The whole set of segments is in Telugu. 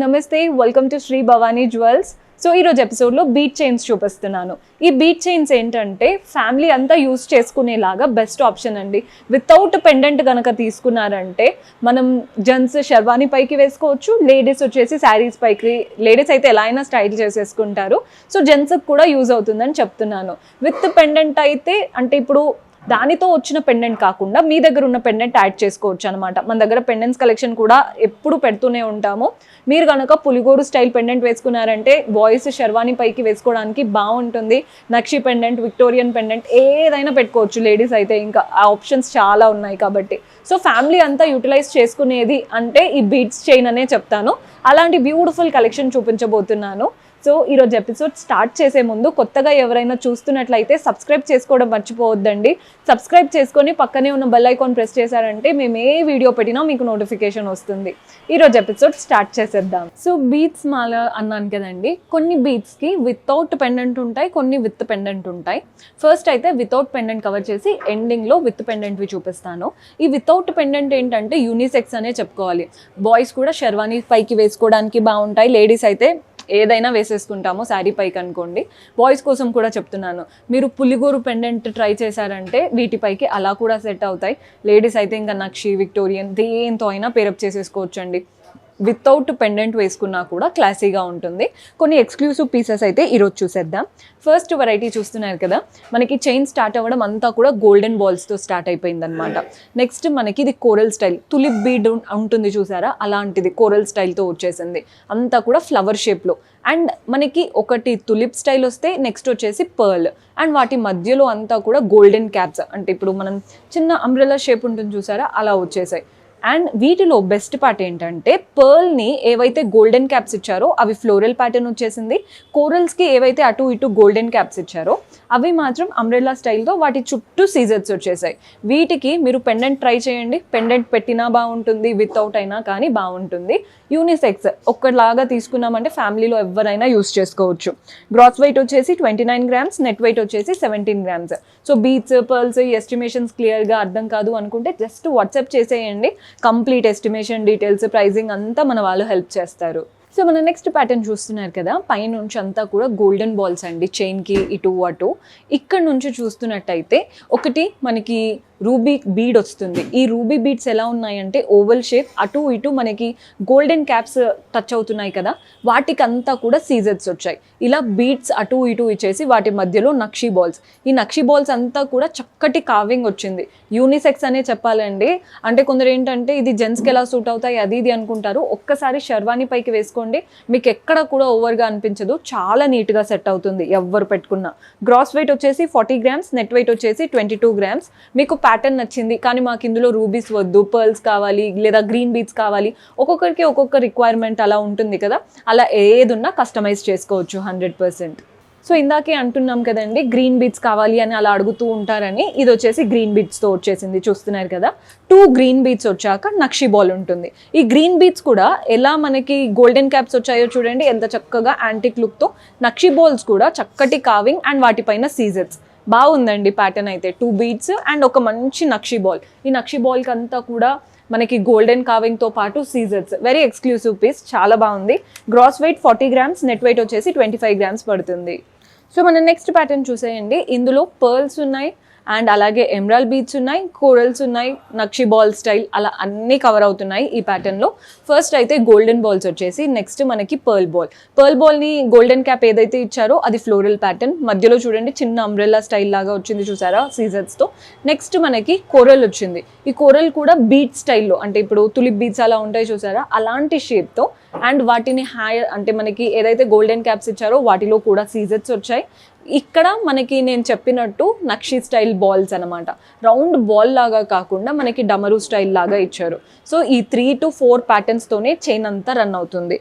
నమస్తే, welcome to Sri Bhavani jewels. So ఈరోజు ఎపిసోడ్లో బీట్ చైన్స్ చూపిస్తున్నాను. ఈ బీట్ చైన్స్ ఏంటంటే ఫ్యామిలీ అంతా యూస్ చేసుకునేలాగా బెస్ట్ ఆప్షన్ అండి. వితౌట్ పెండెంట్ కనుక తీసుకున్నారంటే మనం జెంట్స్ షెర్వానీ పైకి వేసుకోవచ్చు, లేడీస్ వచ్చేసి శారీస్ పైకి, లేడీస్ అయితే ఎలా అయినా స్టైల్ చేసేసుకుంటారు. సో జెంట్స్కి కూడా యూజ్ అవుతుందని చెప్తున్నాను. విత్ పెండెంట్ అయితే అంటే ఇప్పుడు దానితో వచ్చిన పెండెంట్ కాకుండా మీ దగ్గర ఉన్న పెండెంట్ యాడ్ చేసుకోవచ్చు అనమాట. మన దగ్గర పెండెంట్స్ కలెక్షన్ కూడా ఎప్పుడు పెడుతూనే ఉంటాము. మీరు కనుక పులిగోరు స్టైల్ పెండెంట్ వేసుకున్నారంటే బాయ్స్ షెర్వానీ పైకి వేసుకోవడానికి బాగుంటుంది. నక్షి పెండెంట్, విక్టోరియన్ పెండెంట్ ఏదైనా పెట్టుకోవచ్చు. లేడీస్ అయితే ఇంకా ఆ ఆప్షన్స్ చాలా ఉన్నాయి కాబట్టి సో ఫ్యామిలీ అంతా యూటిలైజ్ చేసుకునేది అంటే ఈ బీట్స్ చైన్ అనే చెప్తాను. అలాంటి బ్యూటిఫుల్ కలెక్షన్ చూపించబోతున్నాను. సో ఈరోజు ఎపిసోడ్ స్టార్ట్ చేసే ముందు కొత్తగా ఎవరైనా చూస్తున్నట్లయితే సబ్స్క్రైబ్ చేసుకోవడం మర్చిపోవద్దండి. సబ్స్క్రైబ్ చేసుకొని పక్కనే ఉన్న బెల్ ఐకాన్ ప్రెస్ చేశారంటే మేము ఏ వీడియో పెట్టినా మీకు నోటిఫికేషన్ వస్తుంది. ఈరోజు ఎపిసోడ్ స్టార్ట్ చేసేద్దాం. సో బీట్స్ మాల అన్నాను కదండి, కొన్ని బీట్స్కి వితౌట్ పెండెంట్ ఉంటాయి, కొన్ని విత్ పెండెంట్ ఉంటాయి. ఫస్ట్ అయితే వితౌట్ పెండెంట్ కవర్ చేసి ఎండింగ్లో విత్ పెండెంట్వి చూపిస్తాను. ఈ వితౌట్ పెండెంట్ ఏంటంటే యూనిసెక్స్ అనే చెప్పుకోవాలి. బాయ్స్ కూడా షెర్వానీ పైకి వేసుకోవడానికి బాగుంటాయి, లేడీస్ అయితే ఏదైనా వేసేసుకుంటాము శారీ పైకి అనుకోండి. బాయ్స్ కోసం కూడా చెప్తున్నాను, మీరు పులిగోరు పెండెంట్ ట్రై చేశారంటే వీటిపైకి అలా కూడా సెట్ అవుతాయి. లేడీస్ అయితే ఇంకా నక్షి, విక్టోరియన్ దేంతో అయినా పేరప్ చేసేసుకోవచ్చు అండి. వితౌట్ పెండెంట్ వేసుకున్నా కూడా క్లాసీగా ఉంటుంది. కొన్ని ఎక్స్క్లూసివ్ పీసెస్ అయితే ఈరోజు చూసేద్దాం. ఫస్ట్ వెరైటీ చూస్తున్నారు కదా, మనకి చైన్ స్టార్ట్ అవ్వడం అంతా కూడా గోల్డెన్ బాల్స్తో స్టార్ట్ అయిపోయింది అనమాట. నెక్స్ట్ మనకి ఇది కోరల్ స్టైల్, తులిప్ బీడ్ ఉంటుంది చూసారా, అలాంటిది కోరల్ స్టైల్తో వచ్చేసింది. అంతా కూడా ఫ్లవర్ షేప్లో. అండ్ మనకి ఒకటి తులిప్ స్టైల్ వస్తే నెక్స్ట్ వచ్చేసి పర్ల్, అండ్ వాటి మధ్యలో అంతా కూడా గోల్డెన్ క్యాప్స్, అంటే ఇప్పుడు మనం చిన్న అంబ్రెల్లా షేప్ ఉంటుంది చూసారా, అలా వచ్చేసాయి. అండ్ వీటిలో బెస్ట్ పార్ట్ ఏంటంటే పర్ల్ని ఏవైతే గోల్డెన్ క్యాప్స్ ఇచ్చారో అవి ఫ్లోరల్ ప్యాటర్న్ వచ్చేసింది. కోరల్స్కి ఏవైతే అటు ఇటు గోల్డెన్ క్యాప్స్ ఇచ్చారో అవి మాత్రం అంబ్రెల్లా స్టైల్తో వాటి చుట్టూ సీజర్స్ వచ్చేసాయి. వీటికి మీరు పెండెంట్ ట్రై చేయండి. పెండెంట్ పెట్టినా బాగుంటుంది, వితౌట్ అయినా కానీ బాగుంటుంది. యూనిసెక్స్ ఒక్కలాగా తీసుకున్నామంటే ఫ్యామిలీలో ఎవరైనా యూస్ చేసుకోవచ్చు. గ్రాస్ వెయిట్ వచ్చేసి 29 grams, నెట్ వెయిట్ వచ్చేసి 17 grams. సో బీట్స్, పర్ల్స్ ఈ ఎస్టిమేషన్స్ క్లియర్గా అర్థం కాదు అనుకుంటే జస్ట్ వాట్సాప్ చేసేయండి. కంప్లీట్ ఎస్టిమేషన్, డీటెయిల్స్, ప్రైజింగ్ అంతా మన వాళ్ళు హెల్ప్ చేస్తారు. సో మన నెక్స్ట్ ప్యాటర్న్ చూస్తున్నారు కదా, పైనుంచి అంతా కూడా గోల్డెన్ బాల్స్ అండి, చైన్కి ఇటు అటు. ఇక్కడ నుంచి చూస్తున్నట్టయితే ఒకటి మనకి రూబీ బీడ్ వస్తుంది. ఈ రూబీ బీడ్స్ ఎలా ఉన్నాయంటే ఓవల్ షేప్, అటు ఇటు మనకి గోల్డెన్ క్యాప్స్ టచ్ అవుతున్నాయి కదా, వాటికి అంతా కూడా సీజర్స్ వచ్చాయి. ఇలా బీడ్స్ అటు ఇటు ఇచ్చేసి వాటి మధ్యలో నక్షి బాల్స్. ఈ నక్షి బాల్స్ అంతా కూడా చక్కటి కావింగ్ వచ్చింది. యూనిసెక్స్ అనే చెప్పాలండి. అంటే కొందరు ఏంటంటే ఇది జెంట్స్కి ఎలా సూట్ అవుతాయి అది ఇది అనుకుంటారు. ఒక్కసారి షెర్వానీ పైకి వేసుకోండి, మీకు ఎక్కడ కూడా ఓవర్గా అనిపించదు. చాలా నీట్గా సెట్ అవుతుంది ఎవరు పెట్టుకున్నా. గ్రాస్ వెయిట్ వచ్చేసి 40 grams, నెట్ వెయిట్ వచ్చేసి 22 grams. మీకు ప్యాటర్న్ నచ్చింది కానీ మాకు ఇందులో రూబీస్ వద్దు, పర్ల్స్ కావాలి లేదా గ్రీన్ బీడ్స్ కావాలి, ఒక్కొక్కరికి ఒక్కొక్క రిక్వైర్మెంట్ అలా ఉంటుంది కదా, అలా ఏదున్నా కస్టమైజ్ చేసుకోవచ్చు 100%. సో ఇందాకే అంటున్నాం కదండి, గ్రీన్ బీడ్స్ కావాలి అని అలా అడుగుతూ ఉంటారని. ఇది వచ్చేసి గ్రీన్ బీడ్స్తో వచ్చేసింది, చూస్తున్నారు కదా. 2 గ్రీన్ బీడ్స్ వచ్చాక నక్షి బాల్ ఉంటుంది. ఈ గ్రీన్ బీడ్స్ కూడా ఎలా మనకి గోల్డెన్ క్యాప్స్ వచ్చాయో చూడండి, ఎంత చక్కగా యాంటిక్ లుక్తో. నక్షి బాల్స్ కూడా చక్కటి కావింగ్ అండ్ వాటిపైన సీజర్స్. బాగుందండి ప్యాటర్న్ అయితే. 2 బీడ్స్ అండ్ ఒక మంచి నక్షి బాల్. ఈ నక్షి బాల్కి అంతా కూడా మనకి గోల్డెన్ కావింగ్తో పాటు సీజర్స్. వెరీ ఎక్స్క్లూసివ్ పీస్, చాలా బాగుంది. Gross weight 40 grams, net weight వచ్చేసి 25 grams పడుతుంది. సో మన నెక్స్ట్ ప్యాటర్న్ చూసేయండి. ఇందులో పర్ల్స్ ఉన్నాయి అండ్ అలాగే ఎమరాల్డ్ బీడ్స్ ఉన్నాయి, కోరల్స్ ఉన్నాయి, నక్షి బాల్ స్టైల్ అలా అన్నీ కవర్ అవుతున్నాయి ఈ ప్యాటర్న్లో. ఫస్ట్ అయితే గోల్డెన్ బాల్స్ వచ్చేసి, నెక్స్ట్ మనకి పర్ల్ బాల్. పర్ల్ బాల్ని గోల్డెన్ క్యాప్ ఏదైతే ఇచ్చారో అది ఫ్లోరల్ ప్యాటర్న్. మధ్యలో చూడండి చిన్న అంబ్రెల్లా స్టైల్ లాగా వచ్చింది చూసారా సీజర్స్తో. నెక్స్ట్ మనకి కోరల్ వచ్చింది. ఈ కోరల్ కూడా బీట్ స్టైల్లో, అంటే ఇప్పుడు తులిప్ బీడ్స్ అలా ఉంటాయి చూసారా, అలాంటి షేప్తో. అండ్ వాటిని అంటే మనకి ఏదైతే గోల్డెన్ క్యాప్స్ ఇచ్చారో వాటిలో కూడా సీజర్స్ వచ్చాయి. ఇక్కడ మనకి నేను చెప్పినట్టు నక్షి స్టైల్ బాల్స్ అనమాట. రౌండ్ బాల్ లాగా కాకుండా మనకి డమరు స్టైల్ లాగా ఇచ్చారు. సో ఈ 3 to 4 ప్యాటర్న్స్తోనే చైన్ అంతా రన్ అవుతుంది.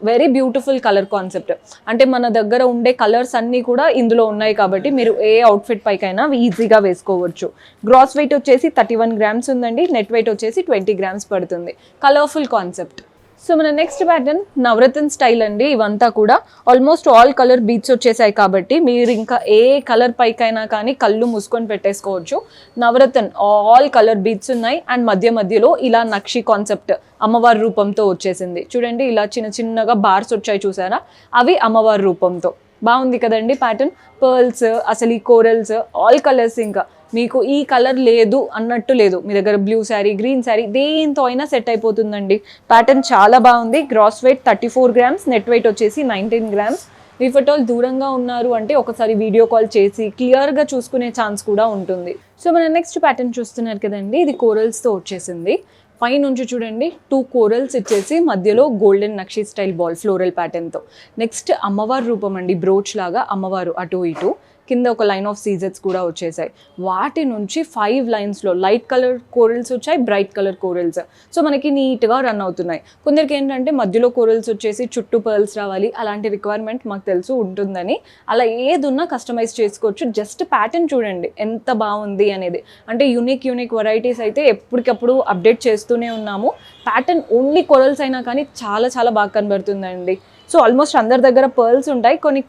Very beautiful colour concept. అంటే మన దగ్గర ఉండే కలర్స్ అన్నీ కూడా ఇందులో ఉన్నాయి కాబట్టి మీరు ఏ అవుట్ఫిట్ పైకైనా ఈజీగా వేసుకోవచ్చు. గ్రాస్ వెయిట్ వచ్చేసి 31 grams ఉందండి, నెట్ వెయిట్ వచ్చేసి 20 grams పడుతుంది. Colourful concept. సో మన నెక్స్ట్ ప్యాటర్న్ నవరత్న స్టైల్ అండి. ఇవంతా కూడా ఆల్మోస్ట్ ఆల్ కలర్ బీట్స్ వచ్చేసాయి కాబట్టి మీరు ఇంకా ఏ కలర్ పైకైనా కానీ కళ్ళు మూసుకొని పెట్టేసుకోవచ్చు. నవరత్న ఆల్ కలర్ బీట్స్ ఉన్నాయి అండ్ మధ్యలో ఇలా నక్షి కాన్సెప్ట్ అమ్మవారి రూపంతో వచ్చేసింది. చూడండి ఇలా చిన్నగా బార్స్ వచ్చాయి చూసారా, అవి అమ్మవారి రూపంతో. బాగుంది కదండి ప్యాటర్న్. పర్ల్స్, అసలు ఈ కోరల్స్, ఆల్ కలర్స్, ఇంకా మీకు ఈ కలర్ లేదు అన్నట్టు లేదు. మీ దగ్గర బ్లూ శారీ, గ్రీన్ శారీ దేంతో అయినా సెట్ అయిపోతుందండి. ప్యాటర్న్ చాలా బాగుంది. Gross weight 34 grams, net weight వచ్చేసి 19 grams. ఇఫ్ అట్ ఆల్ దూరంగా ఉన్నారు అంటే ఒకసారి వీడియో కాల్ చేసి క్లియర్గా చూసుకునే ఛాన్స్ కూడా ఉంటుంది. సో మన నెక్స్ట్ ప్యాటర్న్ చూస్తున్నారు కదండి, ఇది కోరల్స్తో వచ్చేసింది. పై నుంచి చూడండి 2 కోరల్స్ ఇచ్చేసి మధ్యలో గోల్డెన్ నక్షి స్టైల్ బాల్ ఫ్లోరల్ ప్యాటర్న్తో. నెక్స్ట్ అమ్మవారి రూపం అండి, బ్రోచ్ లాగా అమ్మవారు అటు ఇటు. కింద ఒక లైన్ ఆఫ్ సీజెట్స్ కూడా వచ్చేసాయి. వాటి నుంచి 5 లైన్స్లో లైట్ కలర్ కోరల్స్ వచ్చాయి, బ్రైట్ కలర్ కోరల్స్. సో మనకి నీట్గా రన్ అవుతున్నాయి. కొందరికి ఏంటంటే మధ్యలో కోరల్స్ వచ్చేసి చుట్టూ పర్ల్స్ రావాలి, అలాంటి రిక్వైర్మెంట్ మాకు తెలుసు ఉంటుందని. అలా ఏదున్నా కస్టమైజ్ చేసుకోవచ్చు. జస్ట్ ప్యాటర్న్ చూడండి ఎంత బాగుంది అనేది. అంటే యూనిక్ వెరైటీస్ అయితే ఎప్పటికప్పుడు అప్డేట్ చేస్తూనే ఉన్నాము. ప్యాటర్న్ ఓన్లీ కోరల్స్ అయినా కానీ చాలా బాగా కనబడుతుందండి. సో ఆల్మోస్ట్ అందరి దగ్గర పర్ల్స్ ఉంటాయి, కొన్ని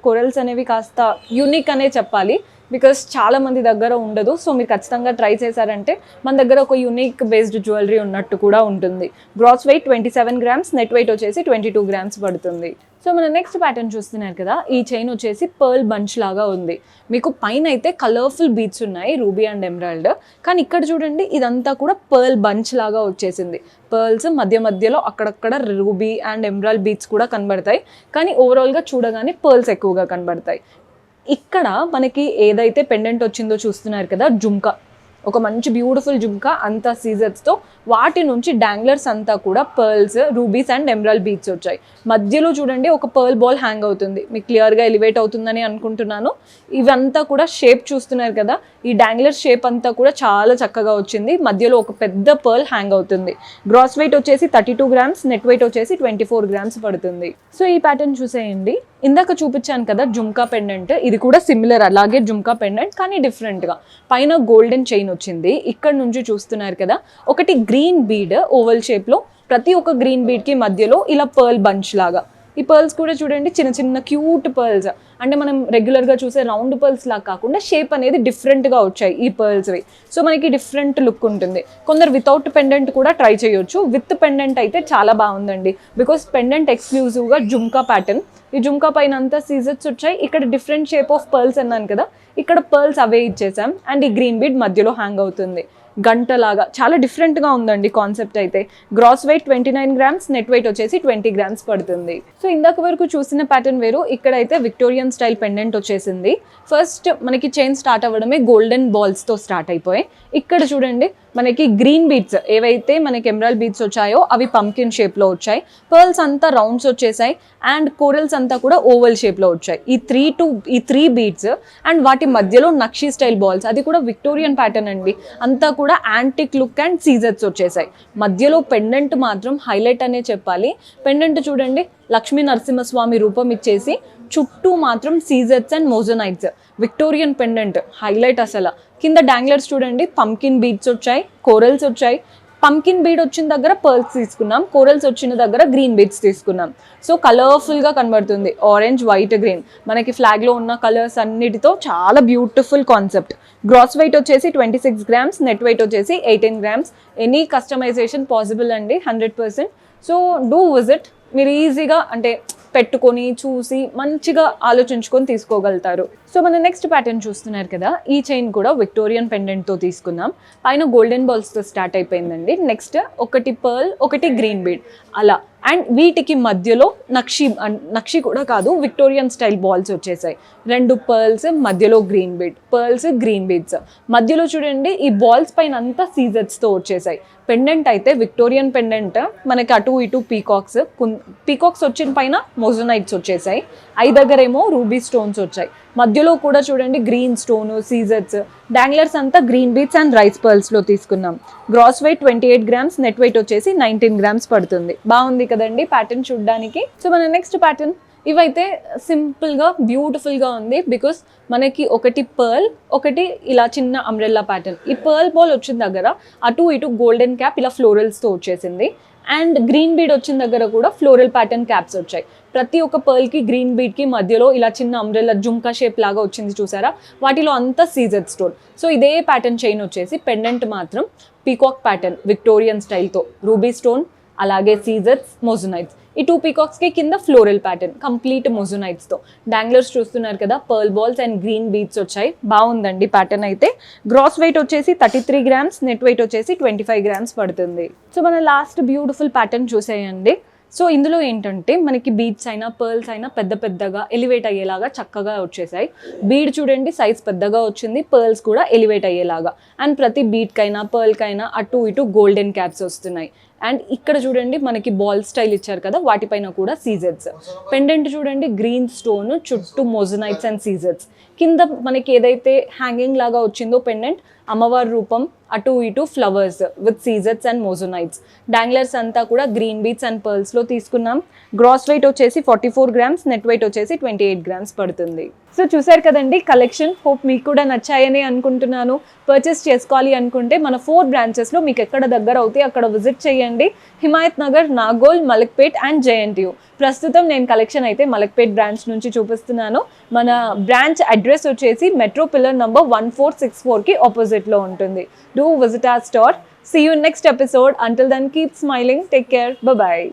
కోరల్స్ అనేవి కాస్త యూనిక్ అనే చెప్పాలి, బికాస్ చాలా మంది దగ్గర ఉండదు. సో మీరు ఖచ్చితంగా ట్రై చేశారంటే మన దగ్గర ఒక యూనిక్ బేస్డ్ జ్యువెలరీ ఉన్నట్టు కూడా ఉంటుంది. Gross weight 27 grams, net weight వచ్చేసి 22 grams పడుతుంది. సో మన నెక్స్ట్ ప్యాటర్న్ చూస్తున్నారు కదా, ఈ చైన్ వచ్చేసి పర్ల్ బంచ్ లాగా ఉంది. మీకు పైన అయితే కలర్ఫుల్ బీట్స్ ఉన్నాయి, రూబీ అండ్ ఎమరాల్డ్. కానీ ఇక్కడ చూడండి ఇదంతా కూడా పర్ల్ బంచ్ లాగా వచ్చేసింది. పర్ల్స్ మధ్యలో అక్కడక్కడ రూబీ అండ్ ఎమరాల్డ్ బీట్స్ కూడా కనబడతాయి, కానీ ఓవరాల్గా చూడగానే పర్ల్స్ ఎక్కువగా కనబడతాయి. ఇక్కడ మనకి ఏదైతే పెండెంట్ వచ్చిందో చూస్తున్నారు కదా, జుమ్కా, ఒక మంచి బ్యూటిఫుల్ జుమ్కా అంతా సీజర్స్తో. వాటి నుంచి డాంగ్లర్స్ అంతా కూడా pearls, rubies and emerald beats వచ్చాయి. మధ్యలో చూడండి ఒక పర్ల్ బాల్ హ్యాంగ్ అవుతుంది. మీకు క్లియర్గా ఎలివేట్ అవుతుందని అనుకుంటున్నాను. ఇవంతా కూడా షేప్ చూస్తున్నారు కదా, ఈ డాంగ్లర్ షేప్ అంతా కూడా చాలా చక్కగా వచ్చింది. మధ్యలో ఒక పెద్ద పర్ల్ హ్యాంగ్ అవుతుంది. గ్రాస్ వెయిట్ వచ్చేసి 32 grams, నెట్ వెయిట్ వచ్చేసి 24 grams పడుతుంది. సో ఈ ప్యాటర్న్ చూసేయండి. ఇందాక చూపించాను కదా జుమ్కా పెండెంట్, ఇది కూడా సిమిలర్ అలాగే జుమ్కా పెండెంట్, కానీ డిఫరెంట్గా పైన గోల్డెన్ చైన్ వచ్చింది. ఇక్కడ నుంచి చూస్తున్నారు కదా, ఒకటి గ్రీన్ బీడ్ ఓవల్ షేప్లో, ప్రతి ఒక్క గ్రీన్ బీడ్కి మధ్యలో ఇలా పర్ల్ బంచ్ లాగా. ఈ పర్ల్స్ కూడా చూడండి చిన్న క్యూట్ పర్ల్స్, అంటే మనం రెగ్యులర్గా చూసే రౌండ్ పర్ల్స్ లాగా కాకుండా షేప్ అనేది డిఫరెంట్గా వచ్చాయి ఈ పర్ల్స్వి. సో మనకి డిఫరెంట్ లుక్ ఉంటుంది. కొందరు వితౌట్ పెండెంట్ కూడా ట్రై చేయొచ్చు. విత్ పెండెంట్ అయితే చాలా బాగుందండి, బికాస్ పెండెంట్ ఎక్స్క్లూజివ్గా జుమ్కా ప్యాటర్న్. ఈ జుమ్కా పైన అంతా సీజెట్స్ వచ్చాయి. ఇక్కడ డిఫరెంట్ షేప్ ఆఫ్ పర్ల్స్ అన్నాను కదా, ఇక్కడ పర్ల్స్ అవే ఇచ్చేసాం. అండ్ ఈ గ్రీన్ బీడ్ మధ్యలో హ్యాంగ్ అవుతుంది గంటలాగా. చాలా డిఫరెంట్గా ఉందండి కాన్సెప్ట్ అయితే. Gross weight 29 grams, net weight వచ్చేసి 20 grams పడుతుంది. సో ఇందాక వరకు చూసిన ప్యాటర్న్ వేరు, ఇక్కడైతే విక్టోరియన్ స్టైల్ పెండెంట్ వచ్చేసింది. ఫస్ట్ మనకి చైన్ స్టార్ట్ అవ్వడమే గోల్డెన్ బాల్స్తో స్టార్ట్ అయిపోయాయి. ఇక్కడ చూడండి మనకి గ్రీన్ బీడ్స్ ఏవైతే మనకి ఎమరాల్డ్ బీడ్స్ వచ్చాయో అవి పంకిన్ షేప్లో వచ్చాయి. పర్ల్స్ అంతా రౌండ్స్ వచ్చేసాయి అండ్ కోరల్స్ అంతా కూడా ఓవల్ షేప్లో వచ్చాయి. ఈ త్రీ బీడ్స్ అండ్ వాటి మధ్యలో నక్షి స్టైల్ బాల్స్, అది కూడా విక్టోరియన్ ప్యాటర్న్ అండి. అంతా కూడా యాంటిక్ లుక్ అండ్ సీజర్స్ వచ్చేసాయి. మధ్యలో పెండెంట్ మాత్రం హైలైట్ అనే చెప్పాలి. పెండెంట్ చూడండి లక్ష్మీ నరసింహస్వామి రూపం ఇచ్చేసి చుట్టూ మాత్రం సీజర్స్ and moissanites. Victorian pendant highlight అసలు. కింద డాంగ్లర్స్ చూడండి పంకిన్ బీడ్స్ వచ్చాయి, కోరల్స్ వచ్చాయి. పంకిన్ బీడ్ వచ్చిన దగ్గర పర్ల్స్ తీసుకున్నాం, కోరల్స్ వచ్చిన దగ్గర గ్రీన్ బీడ్స్ తీసుకున్నాం. సో కలర్ఫుల్గా కనబడుతుంది, ఆరెంజ్, వైట్, గ్రీన్. మనకి ఫ్లాగ్లో ఉన్న కలర్స్ అన్నిటితో చాలా బ్యూటిఫుల్ కాన్సెప్ట్. గ్రాస్ వెయిట్ వచ్చేసి 26 grams, నెట్ వెయిట్ వచ్చేసి 18 grams. ఎనీ కస్టమైజేషన్ పాసిబుల్ అండి 100%. So do visit. మీరు ఈజీగా అంటే పెట్టుకొని చూసి మంచిగా ఆలోచించుకొని తీసుకోగలుగుతారు. సో మన నెక్స్ట్ ప్యాటర్న్ చూస్తున్నారు కదా, ఈ చైన్ కూడా విక్టోరియన్ పెండెంట్తో తీసుకున్నాం. పైన గోల్డెన్ బాల్స్తో స్టార్ట్ అయిపోయిందండి. నెక్స్ట్ ఒకటి పర్ల్, ఒకటి గ్రీన్ బీడ్ అలా. అండ్ వీటికి మధ్యలో నక్షి కూడా కాదు, విక్టోరియన్ స్టైల్ బాల్స్ వచ్చేసాయి. 2 పర్ల్స్, మధ్యలో green bead, pearls, green beads. మధ్యలో చూడండి ఈ బాల్స్ పైన అంతా సీజర్స్తో వచ్చేసాయి. పెండెంట్ అయితే విక్టోరియన్ పెండెంట్, మనకి అటు ఇటు పీకాక్స్ వచ్చిన పైన మోజనైట్స్ వచ్చేసాయి. దగ్గరేమో రూబీ స్టోన్స్ వచ్చాయి. మధ్యలో కూడా చూడండి గ్రీన్ స్టోన్, సీజర్స్, డాంగ్లర్స్ అంతా గ్రీన్ బీడ్స్ అండ్ రైస్ పర్ల్స్లో తీసుకున్నాం. Gross weight 28 grams, net weight వచ్చేసి 19 grams పడుతుంది. బాగుంది కదండి ప్యాటర్న్ చూడడానికి. సో మన నెక్స్ట్ ప్యాటర్న్ ఇవైతే సింపుల్గా బ్యూటిఫుల్గా ఉంది, బికాస్ మనకి ఒకటి పర్ల్, ఒకటి ఇలా చిన్న అంబ్రెల్లా ప్యాటర్న్. ఈ పర్ల్ బాల్ వచ్చిన దగ్గర అటు ఇటు గోల్డెన్ క్యాప్ ఇలా ఫ్లోరల్స్తో వచ్చేసింది. అండ్ గ్రీన్ బీడ్ వచ్చిన దగ్గర కూడా ఫ్లోరల్ ప్యాటర్న్ క్యాప్స్ వచ్చాయి. ప్రతి ఒక్క పర్ల్కి గ్రీన్ బీడ్కి మధ్యలో ఇలా చిన్న అంబ్రెల్లా జుంకా షేప్ లాగా వచ్చింది చూసారా, వాటిలో అంతా సీజెడ్ స్టోన్. సో ఇదే ప్యాటర్న్ చైన్ వచ్చేసి పెండెంట్ మాత్రం పీకాక్ ప్యాటర్న్ విక్టోరియన్ స్టైల్తో రూబీ స్టోన్ అలాగే సీజెడ్స్ మోజునైట్స్. ఈ 2 పీకాక్స్కి కింద ఫ్లోరల్ ప్యాటర్న్ కంప్లీట్ మోజునైట్స్తో. డాంగ్లర్స్ చూస్తున్నారు కదా, pearl balls and green beads వచ్చాయి. బాగుందండి ప్యాటర్న్ అయితే. గ్రాస్ వెయిట్ వచ్చేసి 33 గ్రామ్స్, నెట్ వెయిట్ వచ్చేసి 25 గ్రామ్స్ పడుతుంది. సో మన లాస్ట్ బ్యూటిఫుల్ ప్యాటర్న్ చూసేయండి. సో ఇందులో ఏంటంటే మనకి బీడ్స్ అయినా పర్ల్స్ అయినా పెద్ద పెద్దగా ఎలివేట్ అయ్యేలాగా చక్కగా వచ్చేసాయి. బీడ్ చూడండి సైజ్ పెద్దగా వచ్చింది, పర్ల్స్ కూడా ఎలివేట్ అయ్యేలాగా. అండ్ ప్రతి బీడ్కైనా పర్ల్కైనా అటు ఇటు గోల్డెన్ క్యాప్స్ వస్తున్నాయి. అండ్ ఇక్కడ చూడండి మనకి బాల్ స్టైల్ ఇచ్చారు కదా, వాటిపైన కూడా సీజెడ్స్. పెండెంట్ చూడండి గ్రీన్ స్టోన్ చుట్టూ మోజనైట్స్ అండ్ సీజెడ్స్. కింద మనకి ఏదైతే హ్యాంగింగ్ లాగా వచ్చిందో పెండెంట్, అమ్మవారి రూపం, అటు ఇటు ఫ్లవర్స్ విత్ సీజెడ్స్ అండ్ మోజోనైట్స్. డాంగ్లర్స్ అంతా కూడా గ్రీన్ బీడ్స్ అండ్ పర్ల్స్లో తీసుకున్నాం. గ్రాస్ వెయిట్ వచ్చేసి 44 గ్రామ్స్, నెట్ వెయిట్ వచ్చేసి 28 గ్రామ్స్ పడుతుంది. సో చూసారు కదండి కలెక్షన్. హోప్ మీకు కూడా నచ్చాయని అనుకుంటున్నాను. పర్చేస్ చేసుకోవాలి అనుకుంటే మన 4 బ్రాంచెస్లో మీకు ఎక్కడ దగ్గర అవుతాయి అక్కడ విజిట్ చేయండి. Himayat Nagar, Nagole, Malakpet and JNTU. ప్రస్తుతం నేను కలెక్షన్ అయితే మలక్పేట్ బ్రాంచ్ నుంచి చూపిస్తున్నాను. మన బ్రాంచ్ అడ్రస్ వచ్చేసి మెట్రో పిల్లర్ నంబర్ 1464కి ఆపోజిట్లో ఉంటుంది. Do visit our store. See you in next episode. Until then, keep smiling. Take care. Bye-bye.